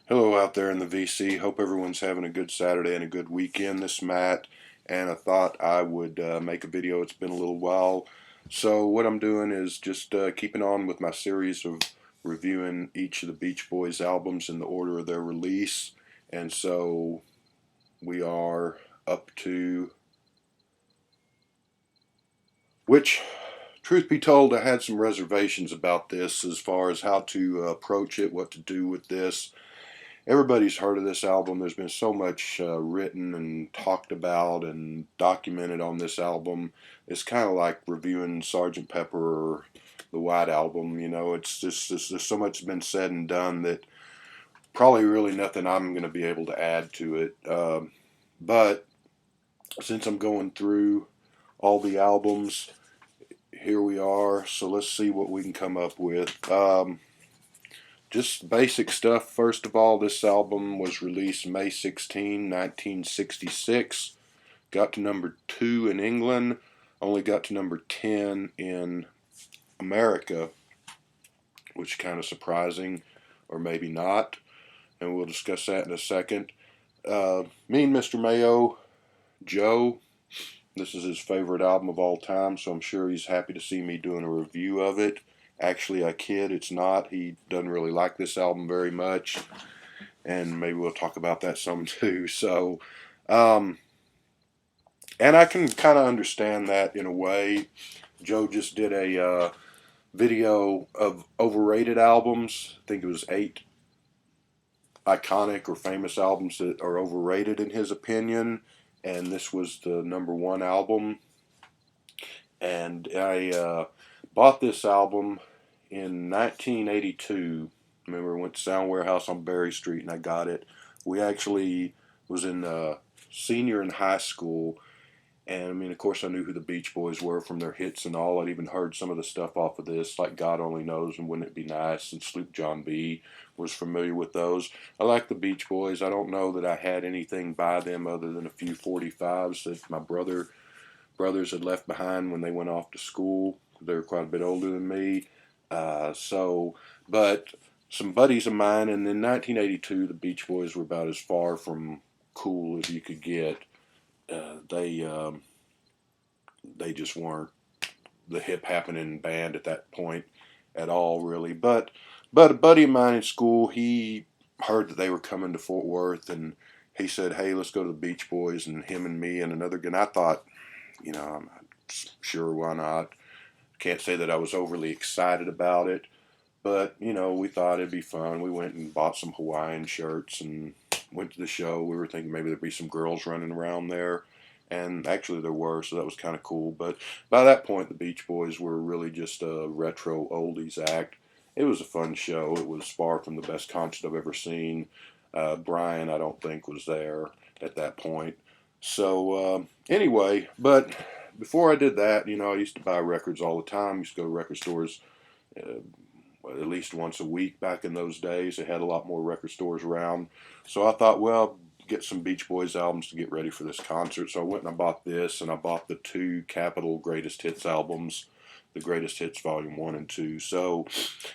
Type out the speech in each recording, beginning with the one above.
Hello out there in the VC. Hope everyone's having a good Saturday and a good weekend. This is Matt, and I thought I would make a video. It's been a little while. So what I'm doing is just keeping on with my series of reviewing each of the Beach Boys albums in the order of their release. And so we are up to, which, truth be told, I had some reservations about this as far as how to approach it, what to do with this. Everybody's heard of this album. There's been so much written and talked about and documented on this album. It's kind of like reviewing Sgt. Pepper or the White Album. It's just there's so much been said and done that probably really nothing I'm going to be able to add to it. But since I'm going through all the albums, here we are. So let's see what we can come up with. Just basic stuff. First of all, this album was released May 16, 1966. Got to number 2 in England. Only got to number 10 in America, which is kind of surprising, or maybe not. And we'll discuss that in a second. Me and Mr. Mayo, Joe, this is his favorite album of all time, so I'm sure he's happy to see me doing a review of it. Actually, I kid, it's not. He doesn't really like this album very much, and maybe we'll talk about that some too. So, and I can kind of understand that in a way. Joe just did a video of overrated albums. I think it was 8 iconic or famous albums that are overrated in his opinion, and this was the number 1 album. And I bought this album in 1982. Remember, I went to Sound Warehouse on Berry Street and I got it. We actually was in senior in high school, and I mean, of course, I knew who the Beach Boys were from their hits and all. I'd even heard some of the stuff off of this, like God Only Knows and Wouldn't It Be Nice, and Sloop John B. Was familiar with those. I like the Beach Boys. I don't know that I had anything by them other than a few 45s that my brothers had left behind when they went off to school. They were quite a bit older than me. But some buddies of mine, and in 1982, the Beach Boys were about as far from cool as you could get. They just weren't the hip happening band at that point at all, really. But a buddy of mine in school, he heard that they were coming to Fort Worth, and he said, "Hey, let's go to the Beach Boys." And him and me and another guy. And I thought, I'm sure, why not? Can't say that I was overly excited about it, but we thought it'd be fun. We went and bought some Hawaiian shirts and went to the show. We were thinking maybe there'd be some girls running around there, and actually there were, so that was kind of cool. But by that point, the Beach Boys were really just a retro oldies act. It was a fun show. It was far from the best concert I've ever seen. Brian, I don't think, was there at that point. So anyway, but before I did that, I used to buy records all the time. I used to go to record stores at least once a week back in those days. They had a lot more record stores around. So I thought, well, get some Beach Boys albums to get ready for this concert. So I went and I bought this, and I bought the 2 Capitol Greatest Hits albums, the Greatest Hits Volume 1 and 2. So,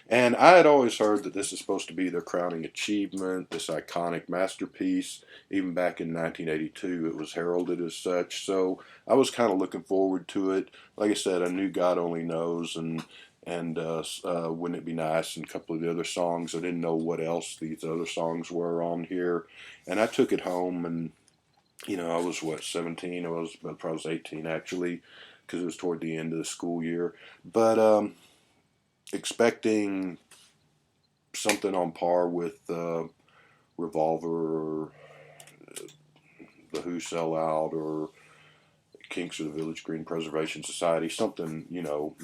and I had always heard that this is supposed to be their crowning achievement, this iconic masterpiece. Even back in 1982, it was heralded as such. So I was kind of looking forward to it. Like I said, I knew God Only Knows and Wouldn't It Be Nice and a couple of the other songs. I didn't know what else these other songs were on here. And I took it home, and I was 17. I was 18 actually, because it was toward the end of the school year. But expecting something on par with Revolver or The Who Sell Out or Kinks of the Village Green Preservation Society, something,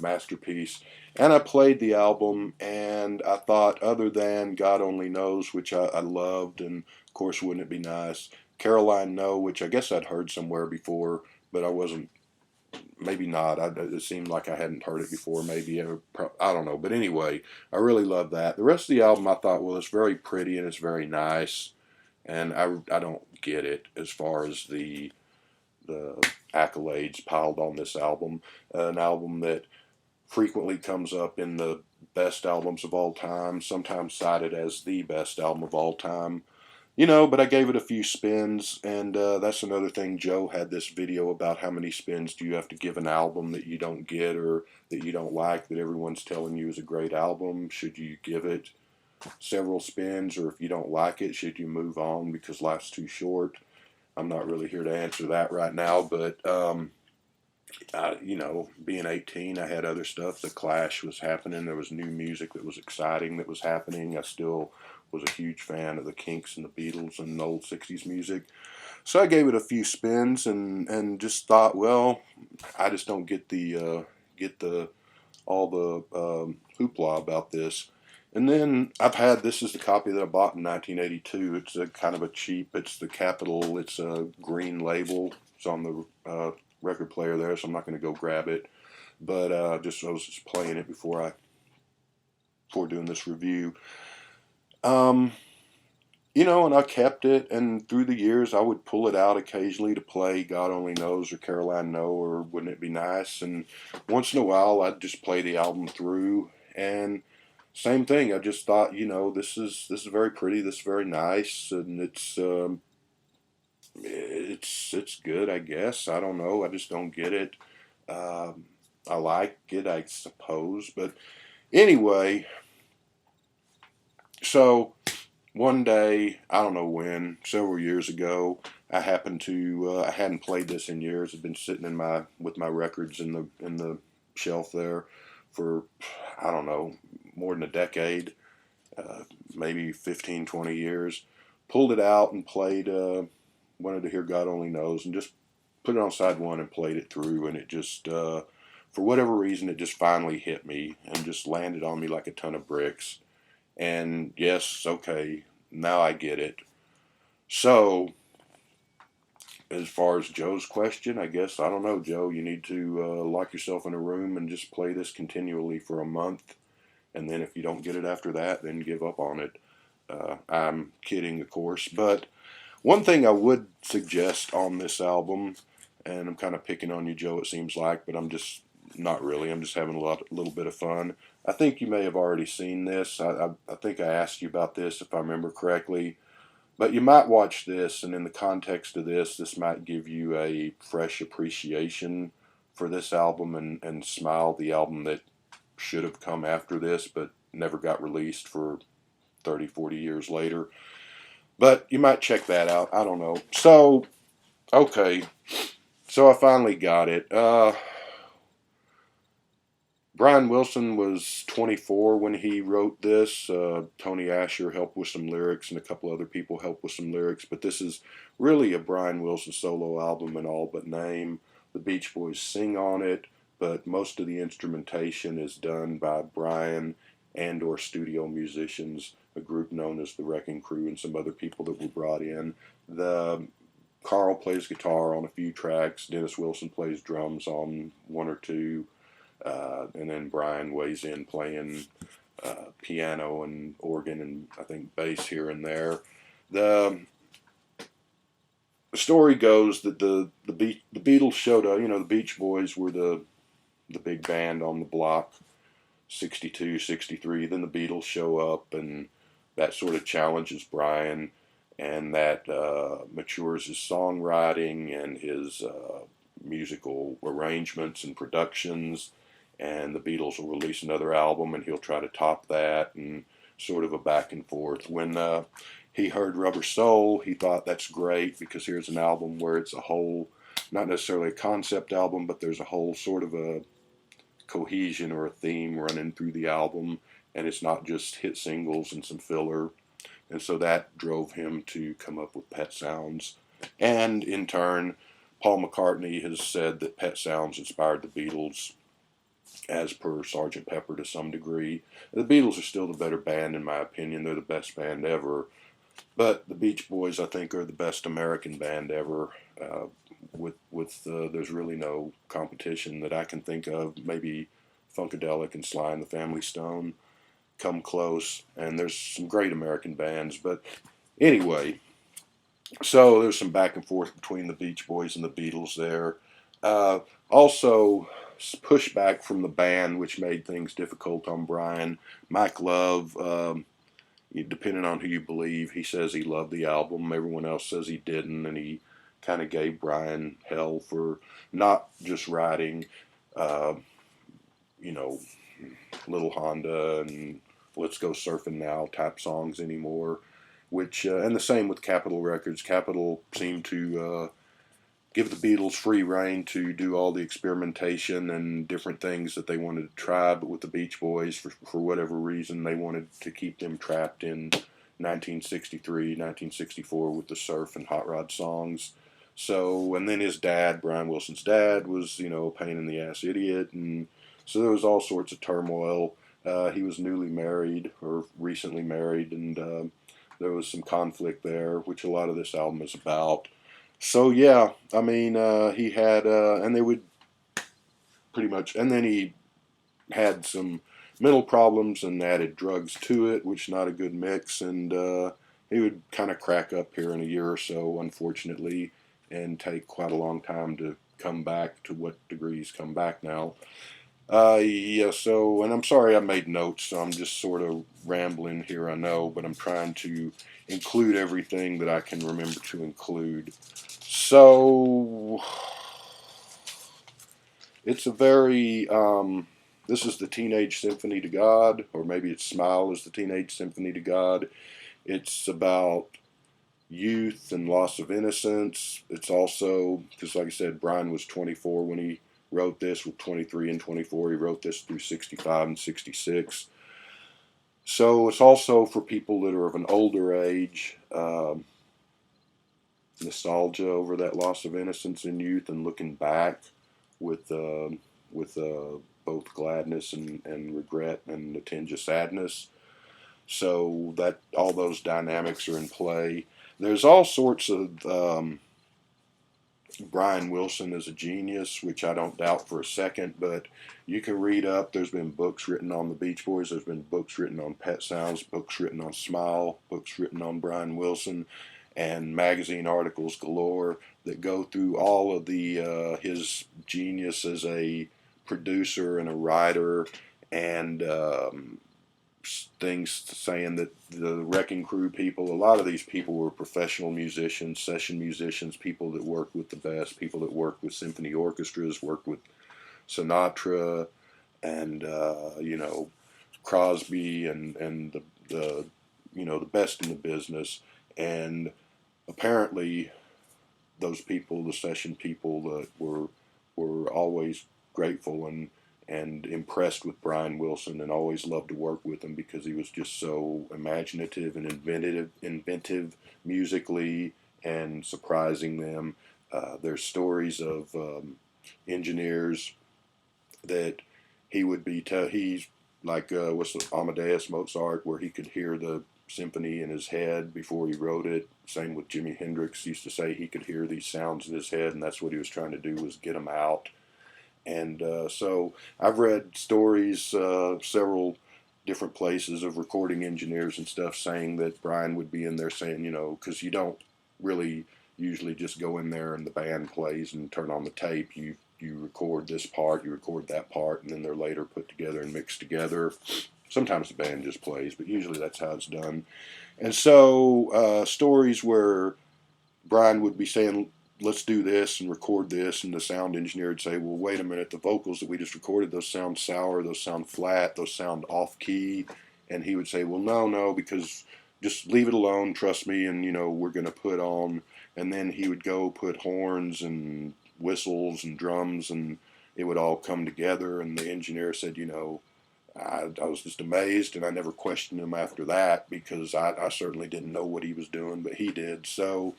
masterpiece. And I played the album, and I thought, other than God Only Knows, which I loved, and of course, Wouldn't It Be Nice, Caroline No, which I guess I'd heard somewhere before, but I wasn't, maybe not. It seemed like I hadn't heard it before, maybe. I don't know. But anyway, I really love that. The rest of the album, I thought, well, it's very pretty and it's very nice, and I don't get it as far as the accolades piled on this album. An album that frequently comes up in the best albums of all time, sometimes cited as the best album of all time. You know, but I gave it a few spins, and that's another thing. Joe had this video about how many spins do you have to give an album that you don't get or that you don't like, that everyone's telling you is a great album. Should you give it several spins, or if you don't like it, should you move on because life's too short? I'm not really here to answer that right now, but you know, being 18, I had other stuff. The Clash was happening. There was new music that was exciting that was happening. I still was a huge fan of the Kinks and the Beatles and old 60s music. So I gave it a few spins and just thought, well, I just don't get the all the hoopla about this. And then I've had, this is the copy that I bought in 1982. It's a kind of a cheap. It's the Capitol. It's a green label. It's on the record player there, so I'm not going to go grab it. But I was just playing it before doing this review. You know, and I kept it, and through the years I would pull it out occasionally to play God Only Knows or Caroline No or Wouldn't It Be Nice, and once in a while I'd just play the album through, and same thing. I just thought, you know, this is very pretty, this is very nice, and it's good, I guess. I don't know. I just don't get it. I like it, I suppose, but anyway. So one day, I don't know when, several years ago, I happened to I hadn't played this in years. It'd been sitting in my with my records in the shelf there for, I don't know, more than a decade, maybe 15, 20 years. Pulled it out and played. Wanted to hear God Only Knows, and just put it on side one and played it through, and it just for whatever reason it just finally hit me and just landed on me like a ton of bricks. And yes, okay, now I get it. So, as far as Joe's question, I guess, I don't know, Joe, you need to lock yourself in a room and just play this continually for a month. And then if you don't get it after that, then give up on it. I'm kidding, of course. But one thing I would suggest on this album, and I'm kind of picking on you, Joe, it seems like, but I'm just not really. I'm just having a little bit of fun. I think you may have already seen this. I think I asked you about this, if I remember correctly. But you might watch this, and in the context of this, this might give you a fresh appreciation for this album and Smile, the album that should have come after this, but never got released for 30, 40 years later. But you might check that out. I don't know. So, okay. So I finally got it. Brian Wilson was 24 when he wrote this. Tony Asher helped with some lyrics, and a couple other people helped with some lyrics. But this is really a Brian Wilson solo album in all but name. The Beach Boys sing on it, but most of the instrumentation is done by Brian and or studio musicians, a group known as the Wrecking Crew, and some other people that were brought in. The Carl plays guitar on a few tracks. Dennis Wilson plays drums on one or two. And then Brian weighs in playing piano and organ and I think bass here and there. The story goes that the Beatles showed up. You know, the Beach Boys were the big band on the block, 62, 63. Then the Beatles show up, and that sort of challenges Brian, and that matures his songwriting and his musical arrangements and productions. And the Beatles will release another album, and he'll try to top that, and sort of a back and forth. When he heard Rubber Soul, he thought that's great because here's an album where it's a whole, not necessarily a concept album, but there's a whole sort of a cohesion or a theme running through the album, and it's not just hit singles and some filler. And so that drove him to come up with Pet Sounds. And in turn, Paul McCartney has said that Pet Sounds inspired the Beatles, as per Sgt. Pepper to some degree. The Beatles are still the better band in my opinion. They're the best band ever. But the Beach Boys, I think, are the best American band ever. There's really no competition that I can think of. Maybe Funkadelic and Sly and the Family Stone come close. And there's some great American bands. But anyway, so there's some back and forth between the Beach Boys and the Beatles there. Also, pushback from the band, which made things difficult on Brian. Mike Love, depending on who you believe, he says he loved the album. Everyone else says he didn't, and he kind of gave Brian hell for not just writing, uh, you know, Little Honda and Let's Go Surfing Now type songs anymore. Which and the same with Capitol Records. Capitol seemed to give the Beatles free reign to do all the experimentation and different things that they wanted to try, but with the Beach Boys, for whatever reason, they wanted to keep them trapped in 1963, 1964 with the surf and hot rod songs. So, and then his dad, Brian Wilson's dad, was, a pain in the ass idiot, and so there was all sorts of turmoil. He was newly married or recently married, and there was some conflict there, which a lot of this album is about. So yeah, I mean, he had, and they would pretty much, and then he had some mental problems and added drugs to it, which is not a good mix, and he would kind of crack up here in a year or so, unfortunately, and take quite a long time to come back to what degree he's come back now. Yeah, so, and I'm sorry I made notes, so I'm just sort of rambling here, I know, but I'm trying to include everything that I can remember to include. So, it's a very, this is the Teenage Symphony to God, or maybe it's Smile is the Teenage Symphony to God. It's about youth and loss of innocence. It's also, because like I said, Brian was 24 when he wrote this, with 23 and 24. He wrote this through 65 and 66. So it's also for people that are of an older age, nostalgia over that loss of innocence in youth and looking back with both gladness and regret and a tinge of sadness. So that all those dynamics are in play. There's all sorts of Brian Wilson is a genius, which I don't doubt for a second, but you can read up. There's been books written on the Beach Boys. There's been books written on Pet Sounds, books written on Smile, books written on Brian Wilson, and magazine articles galore that go through all of the his genius as a producer and a writer, and things saying that the Wrecking Crew people, a lot of these people were professional musicians, session musicians, people that worked with the best, people that worked with symphony orchestras, worked with Sinatra, and Crosby, and the best in the business. And apparently, those people, the session people, that were always grateful and impressed with Brian Wilson, and always loved to work with him because he was just so imaginative and inventive musically, and surprising them. There's stories of engineers that he would be he's like what's Amadeus Mozart, where he could hear the symphony in his head before he wrote it. Same with Jimi Hendrix. He used to say he could hear these sounds in his head, and that's what he was trying to do, was get them out. And so I've read stories, several different places, of recording engineers and stuff saying that Brian would be in there saying, because you don't really usually just go in there and the band plays and turn on the tape. You record this part, you record that part, and then they're later put together and mixed together. Sometimes the band just plays, but usually that's how it's done. And so stories where Brian would be saying, let's do this and record this, and the sound engineer would say, well, wait a minute, the vocals that we just recorded, those sound sour, those sound flat, those sound off key. And he would say, well, no, because just leave it alone, trust me, and we're going to put on. And then he would go put horns and whistles and drums, and it would all come together. And the engineer said, I was just amazed, and I never questioned him after that, because I certainly didn't know what he was doing, but he did. So,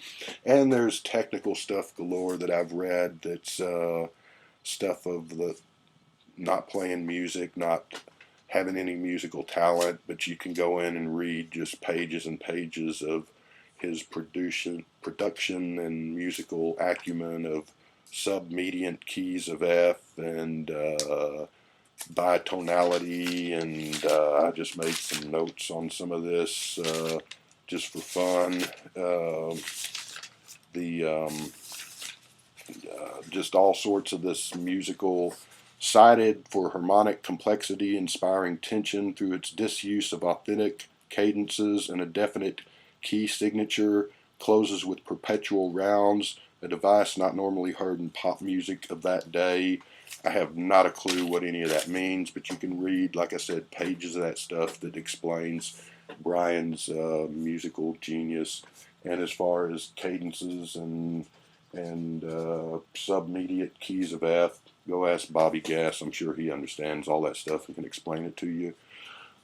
and there's technical stuff galore that I've read that's stuff of the not playing music, not having any musical talent, but you can go in and read just pages and pages of his production and musical acumen of sub-mediant keys of F and bitonality, and I just made some notes on some of this just for fun. The just all sorts of this musical cited for harmonic complexity, inspiring tension through its disuse of authentic cadences and a definite key signature, closes with perpetual rounds, a device not normally heard in pop music of that day. I have not a clue what any of that means, but you can read, like I said, pages of that stuff that explains Brian's musical genius. And as far as cadences and submediate keys of F, go ask Bobby Gass. I'm sure he understands all that stuff and can explain it to you.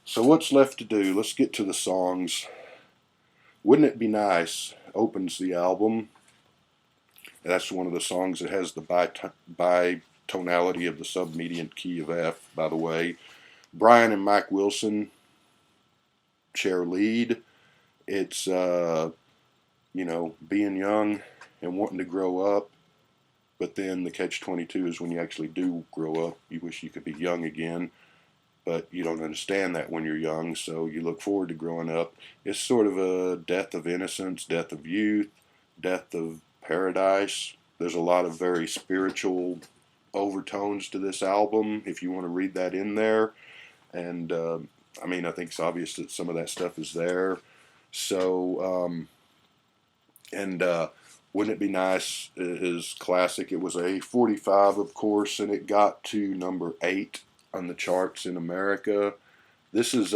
So what's left to do? Let's get to the songs. Wouldn't It Be Nice opens the album. That's one of the songs that has the bitonality of the submediate key of F, by the way. Brian and Mike Wilson share lead. It's, being young and wanting to grow up. But then the catch-22 is when you actually do grow up, you wish you could be young again. But you don't understand that when you're young, so you look forward to growing up. It's sort of a death of innocence, death of youth, death of paradise. There's a lot of very spiritual overtones to this album, if you want to read that in there. And, I think it's obvious that some of that stuff is there. So, Wouldn't It Be Nice is classic. It was a 45, of course, and it got to number 8 on the charts in America. This is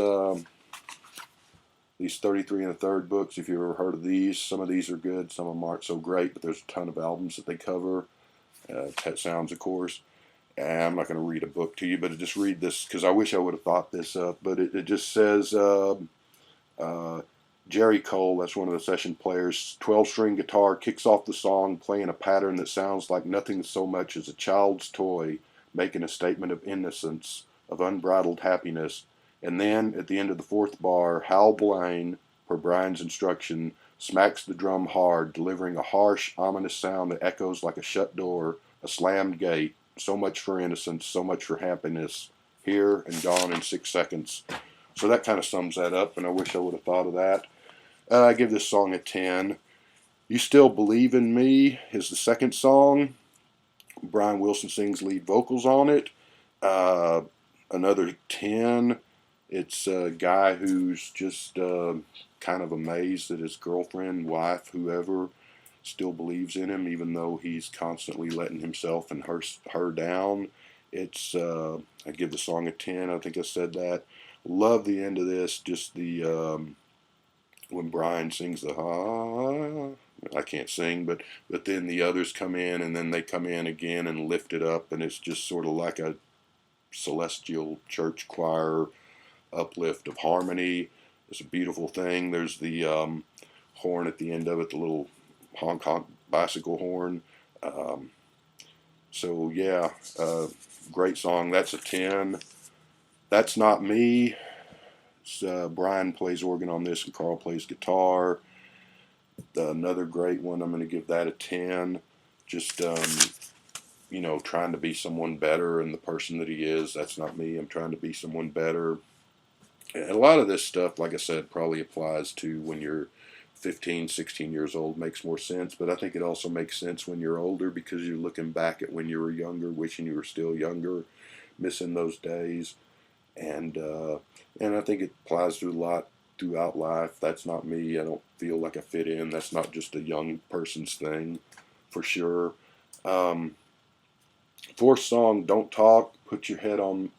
these 33 and a third books. If you've ever heard of these, some of these are good, some of them aren't so great, but there's a ton of albums that they cover. Pet Sounds, of course. And I'm not going to read a book to you, but just read this because I wish I would have thought this up. But it just says Jerry Cole, that's one of the session players, 12-string guitar, kicks off the song playing a pattern that sounds like nothing so much as a child's toy, making a statement of innocence, of unbridled happiness. And then, at the end of the fourth bar, Hal Blaine, per Brian's instruction, smacks the drum hard, delivering a harsh, ominous sound that echoes like a shut door, a slammed gate. So much for innocence, so much for happiness. Here and gone in 6 seconds. So that kind of sums that up, and I wish I would have thought of that. I give this song a 10. You Still Believe in Me is the second song. Brian Wilson sings lead vocals on it. Another 10. It's a guy who's just kind of amazed that his girlfriend, wife, whoever, still believes in him, even though he's constantly letting himself and her down. It's I give the song a 10. I think I said that. Love the end of this. Just the when Brian sings the I can't sing, but then the others come in, and then they come in again and lift it up, and it's just sort of like a celestial church choir uplift of harmony. It's a beautiful thing. There's the horn at the end of it, the little honk honk bicycle horn. So yeah, great song. That's a 10. That's Not Me. Brian plays organ on this, and Carl plays guitar. Another great one. I'm going to give that a 10. Just trying to be someone better, and the person that he is, that's not me. I'm trying to be someone better. And a lot of this stuff, like I said, probably applies to when you're 15, 16 years old. Makes more sense, but I think it also makes sense when you're older, because you're looking back at when you were younger, wishing you were still younger, missing those days. And I think it applies to a lot throughout life. That's not me. I don't feel like I fit in. That's not just a young person's thing, for sure. Fourth song, Don't Talk, Put Your Head on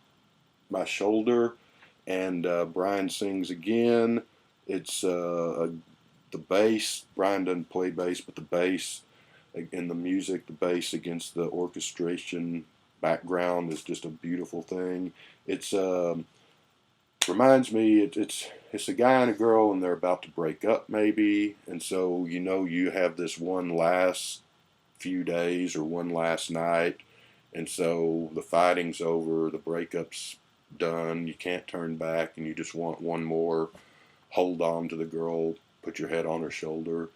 My Shoulder. And Brian sings again. It's the bass. Brian doesn't play bass, but the bass in the music, the bass against the orchestration background is just a beautiful thing. It's reminds me it's a guy and a girl, and they're about to break up maybe, and so you have this one last few days or one last night, and so the fighting's over, the breakup's done, you can't turn back, and you just want one more hold on to the girl, put your head on her shoulder,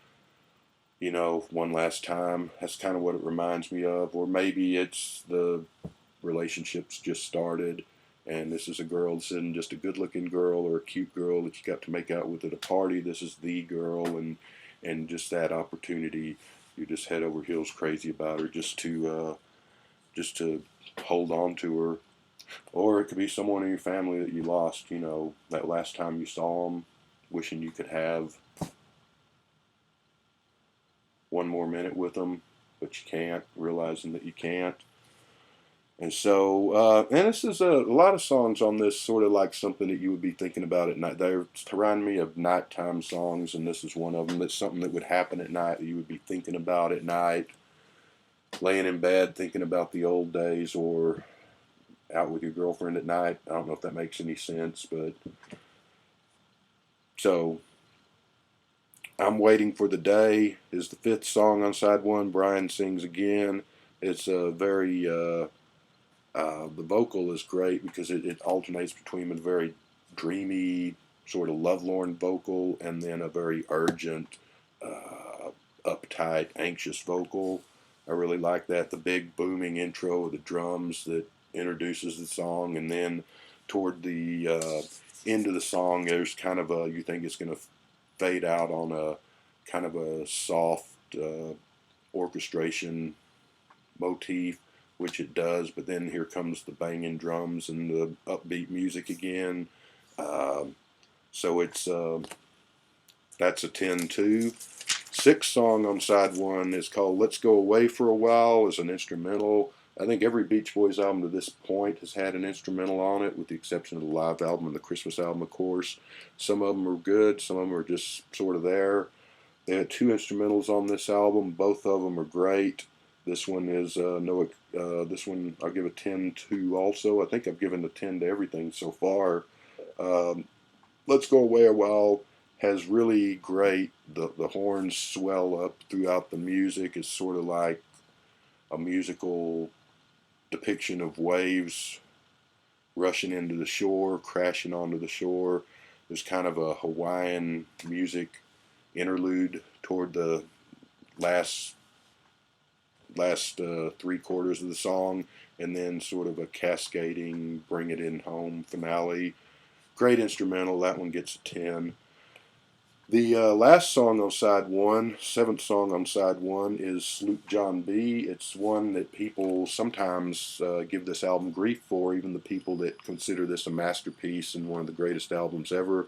one last time. That's kind of what it reminds me of. Or maybe it's the relationship's just started, and this is a girl. This isn't just a good-looking girl or a cute girl that you got to make out with at a party. This is the girl, and just that opportunity, you're just head over heels crazy about her, just to hold on to her. Or it could be someone in your family that you lost, you know, that last time you saw them, wishing you could have one more minute with them, but you can't, realizing that you can't. And so, and this is a lot of songs on this sort of like something that you would be thinking about at night. They remind me of nighttime songs, and this is one of them. That's something that would happen at night that you would be thinking about at night, laying in bed thinking about the old days, or out with your girlfriend at night. I don't know if that makes any sense, but so I'm Waiting for the Day is the fifth song on side one. Brian sings again. It's a very the vocal is great because it alternates between a very dreamy, sort of lovelorn vocal and then a very urgent, uptight, anxious vocal. I really like that. The big booming intro of the drums that introduces the song, and then toward the end of the song, there's kind of a, you think it's going to fade out on a kind of a soft orchestration motif, which it does, but then here comes the banging drums and the upbeat music again. Um, so it's that's a 10-2. Sixth song on side one is called Let's Go Away for a While, is an instrumental. I think every Beach Boys album to this point has had an instrumental on it, with the exception of the live album and the Christmas album, of course. Some of them are good, some of them are just sort of there. They had two instrumentals on this album. Both of them are great. This one is no. This one I'll give a 10 to also. I think I've given a 10 to everything so far. Um, Let's Go Away a While has really great. The horns swell up throughout the music. It's sort of like a musical depiction of waves rushing into the shore, crashing onto the shore. There's kind of a Hawaiian music interlude toward the last three quarters of the song, and then sort of a cascading bring it in home finale. Great instrumental. That one gets a 10. The last song on side one, seventh song on side one, is Sloop John B. It's one that people sometimes give this album grief for, even the people that consider this a masterpiece and one of the greatest albums ever.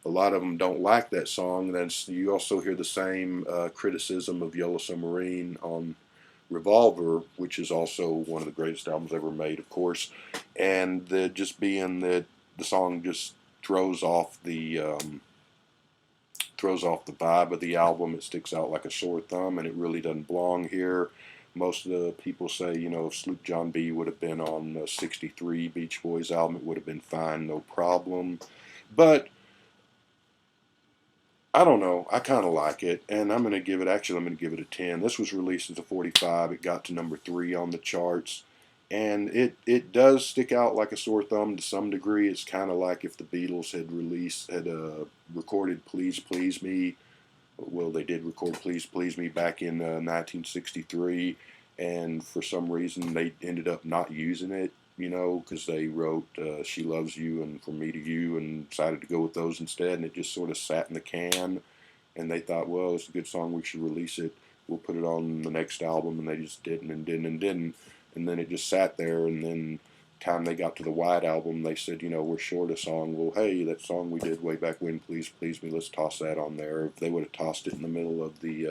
A lot of them don't like that song. Then you also hear the same criticism of Yellow Submarine on Revolver, which is also one of the greatest albums ever made, of course. And just being that the song just throws off the vibe of the album. It sticks out like a sore thumb, and it really doesn't belong here. Most of the people say, you know, if Sloop John B would have been on a '63 Beach Boys album, it would have been fine, no problem. But I don't know. I kind of like it, and I'm going to give it. Actually, I'm going to give it a 10. This was released as a 45. It got to number 3 on the charts, and it does stick out like a sore thumb to some degree. It's kind of like if the Beatles had recorded "Please Please Me." Well, they did record "Please Please Me" back in 1963, and for some reason they ended up not using it, you know, because they wrote "She Loves You" and "From Me to You" and decided to go with those instead, and it just sort of sat in the can. And they thought, well, it's a good song, we should release it. We'll put it on the next album, and they just didn't and didn't and didn't, and then it just sat there. And then time they got to the White Album, they said, you know, we're short a song. Well, hey, that song we did way back when, "Please Please Me," let's toss that on there. If they would have tossed it in the middle of the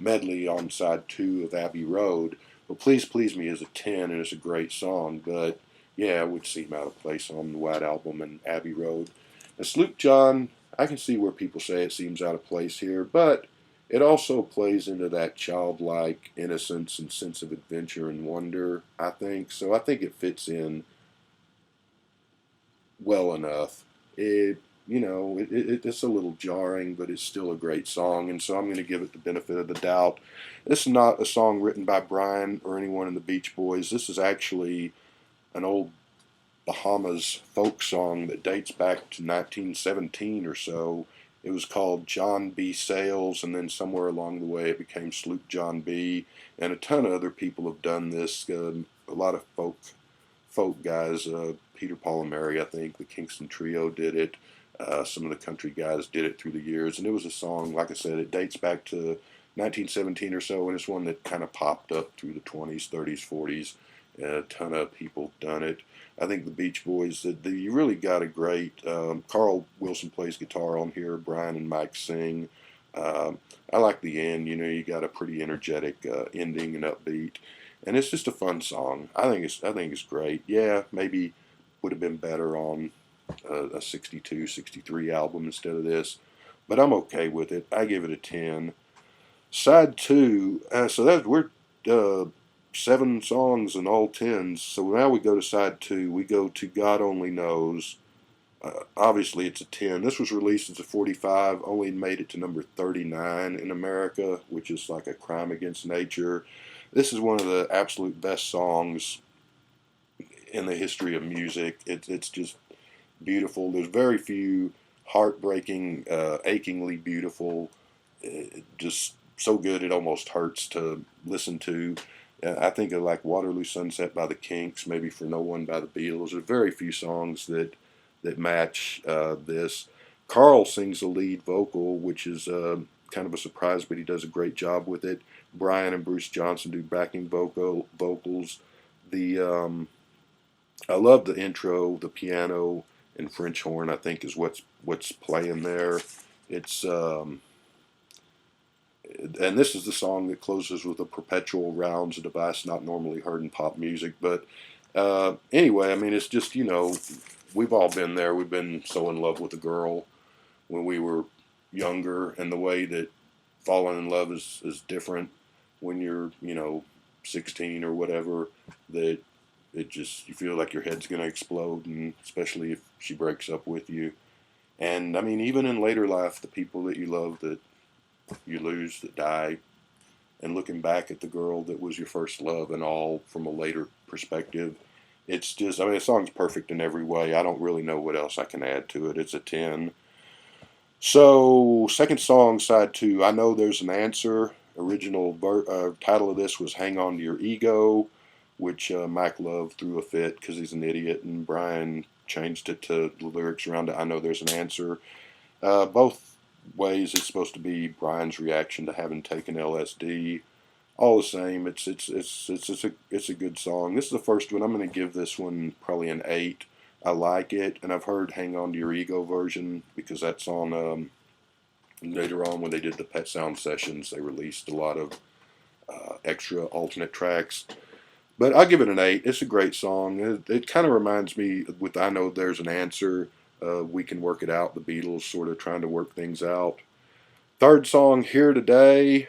medley on side 2 of Abbey Road. But "Please Please Me" is a 10, and it's a great song, but yeah, it would seem out of place on the White Album and Abbey Road. And Sloop John, I can see where people say it seems out of place here, but it also plays into that childlike innocence and sense of adventure and wonder, I think. So I think it fits in well enough. It's a little jarring, but it's still a great song, and so I'm going to give it the benefit of the doubt. This is not a song written by Brian or anyone in the Beach Boys. This is actually an old Bahamas folk song that dates back to 1917 or so. It was called "John B. Sails," and then somewhere along the way it became "Sloop John B." And a ton of other people have done this. A lot of folk guys, Peter Paul and Mary, I think, the Kingston Trio did it. Some of the country guys did it through the years, and it was a song, like I said, it dates back to 1917 or so, and it's one that kind of popped up through the 20s, 30s, 40s, A ton of people done it. I think the Beach Boys, you really got a great. Carl Wilson plays guitar on here. Brian and Mike sing. I like the end. You know, you got a pretty energetic ending and upbeat, and it's just a fun song. I think it's great. Yeah, maybe would have been better on a 62, 63 album instead of this, but I'm okay with it. I give it a 10. Side two, so that we're uh, 7 songs and all tens. So now we go to side two. We go to God Only Knows. Obviously, it's a 10. This was released as a 45, only made it to number 39 in America, which is like a crime against nature. This is one of the absolute best songs in the history of music. It's just beautiful. There's very few heartbreaking, achingly beautiful, just so good it almost hurts to listen to. I think of like Waterloo Sunset by the Kinks, maybe For No One by the Beatles. There's very few songs that match this. Carl sings the lead vocal, which is kind of a surprise, but he does a great job with it. Brian and Bruce Johnson do backing vocals. The I love the intro, the piano and French horn. I think is what's playing there. It's and this is the song that closes with a perpetual rounds, a device not normally heard in pop music. But anyway, I mean, it's just we've all been there. We've been so in love with a girl when we were younger, and the way that falling in love is different when you're 16 or whatever. That it just you feel like your head's gonna explode, and especially if she breaks up with you. And I mean, even in later life, the people that you love that you lose, that die, and looking back at the girl that was your first love and all from a later perspective, it's just, I mean, the song's perfect in every way. I don't really know what else I can add to it. It's a 10. So, second song, side two, I Know There's an Answer. Original title of this was Hang On to Your Ego, which Mike Love threw a fit because he's an idiot, and Brian changed it to the lyrics around it. I Know There's an Answer. Both ways, it's supposed to be Brian's reaction to having taken LSD. All the same, it's a good song. This is the first one. I'm going to give this one probably an 8. I like it, and I've heard "Hang On to Your Ego" version because that's on. Later on, when they did the Pet Sound sessions, they released a lot of extra alternate tracks. But I'll give it an 8. It's a great song. It kind of reminds me with "I Know There's an Answer." We Can Work It Out. The Beatles sort of trying to work things out. Third song, Here Today.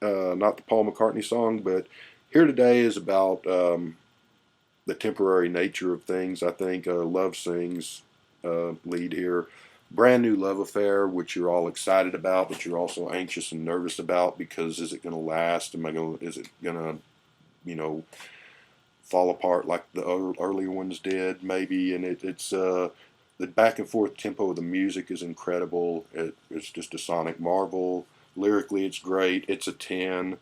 Not the Paul McCartney song, but Here Today is about the temporary nature of things. I think Love sings lead here. Brand New Love Affair, which you're all excited about, but you're also anxious and nervous about because is it going to last? Is it going to, you know, fall apart like the earlier ones did? Maybe. And it's the back and forth tempo of the music is incredible. It's just a sonic marvel. Lyrically, it's great. It's a 10.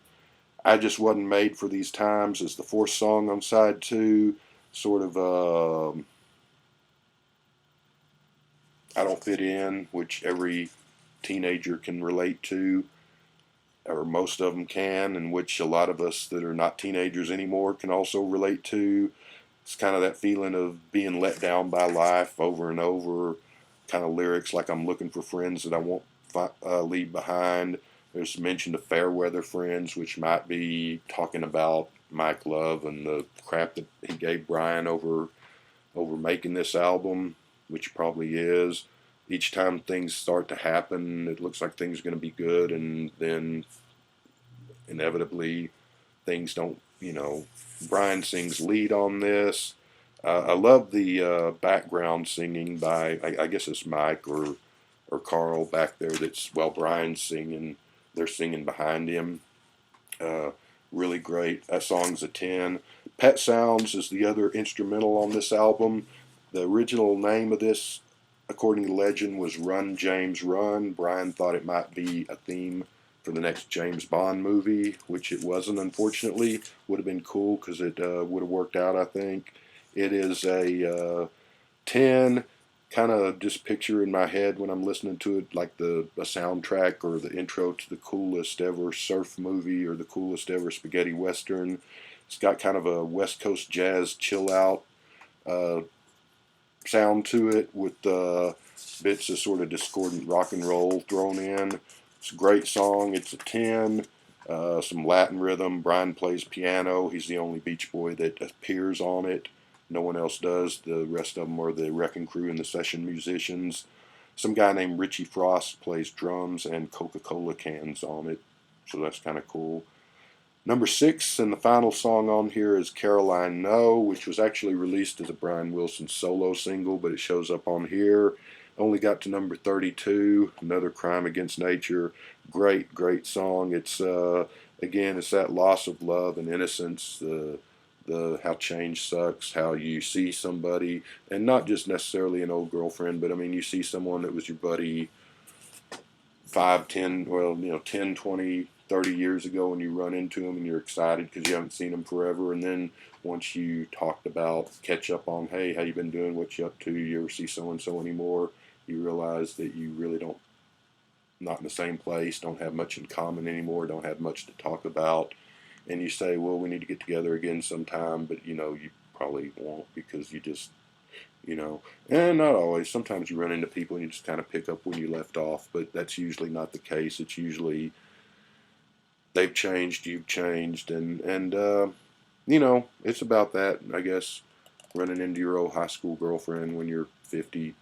I Just Wasn't Made for These Times is the fourth song on side two. Sort of, I Don't Fit In, which every teenager can relate to, or most of them can, and which a lot of us that are not teenagers anymore can also relate to. It's kind of that feeling of being let down by life over and over. Kind of lyrics like I'm looking for friends that I won't leave behind. There's mention of fair weather friends, which might be talking about Mike Love and the crap that he gave Brian over making this album, which probably is. Each time things start to happen, it looks like things are going to be good, and then inevitably things don't. Brian sings lead on this. I love the background singing by I guess it's Mike or Carl back there. That's while Brian's singing, they're singing behind him. Uh, Really great. That song's a 10. Pet Sounds is the other instrumental on this album. The original name of this, according to legend, was Run James Run. Brian thought it might be a theme for the next James Bond movie, which it wasn't, unfortunately. Would have been cool because it would have worked out, I think. It is a 10. Kind of just picture in my head when I'm listening to it like a soundtrack or the intro to the coolest ever surf movie or the coolest ever spaghetti western. It's got kind of a West Coast jazz chill out uh, sound to it with bits of sort of discordant rock and roll thrown in. It's a great song. It's a 10. Some Latin rhythm. Brian plays piano. He's the only Beach Boy that appears on it. No one else does. The rest of them are the wrecking crew and the session musicians. Some guy named Richie Frost plays drums and Coca-Cola cans on it. So that's kind of cool. Number 6 and the final song on here is Caroline No, which was actually released as a Brian Wilson solo single, but it shows up on here. Only got to number 32, Another Crime Against Nature. Great, great song. It's again, it's that loss of love and innocence, the how change sucks, how you see somebody, and not just necessarily an old girlfriend, but I mean you see someone that was your buddy 5, 10, well, 10, 20, 30 years ago, and you run into them and you're excited because you haven't seen them forever. And then once you talked about, catch up on, hey, how you been doing? What you up to? You ever see so and so anymore? You realize that you really don't, not in the same place, don't have much in common anymore, don't have much to talk about. And you say, well, we need to get together again sometime, but you probably won't because you just and not always. Sometimes you run into people and you just kind of pick up when you left off, but that's usually not the case. It's usually they've changed, you've changed, and it's about that, I guess. Running into your old high school girlfriend when you're 50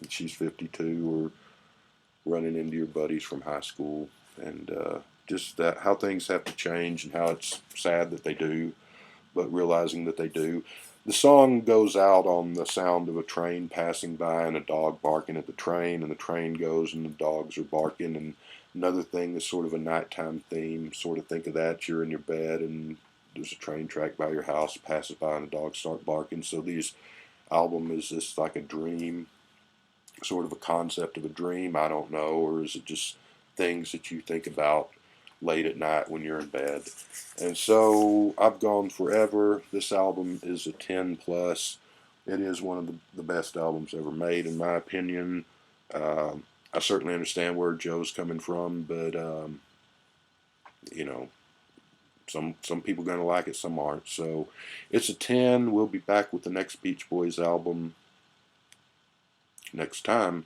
and she's 52, or running into your buddies from high school, and just that how things have to change and how it's sad that they do, but realizing that they do. The song goes out on the sound of a train passing by and a dog barking at the train, and the train goes and the dogs are barking. And another thing is sort of a nighttime theme. Sort of think of that. You're in your bed and there's a train track by your house, passes by, and the dogs start barking. So these album is this like a dream, sort of a concept of a dream? I don't know. Or is it just things that you think about late at night when you're in bed? And so I've gone Forever. This album is a 10 plus. It is one of the best albums ever made, in my opinion. I certainly understand where Joe's coming from, but you know, some people are going to like it, some aren't. So it's a 10. We'll be back with the next Beach Boys album next time.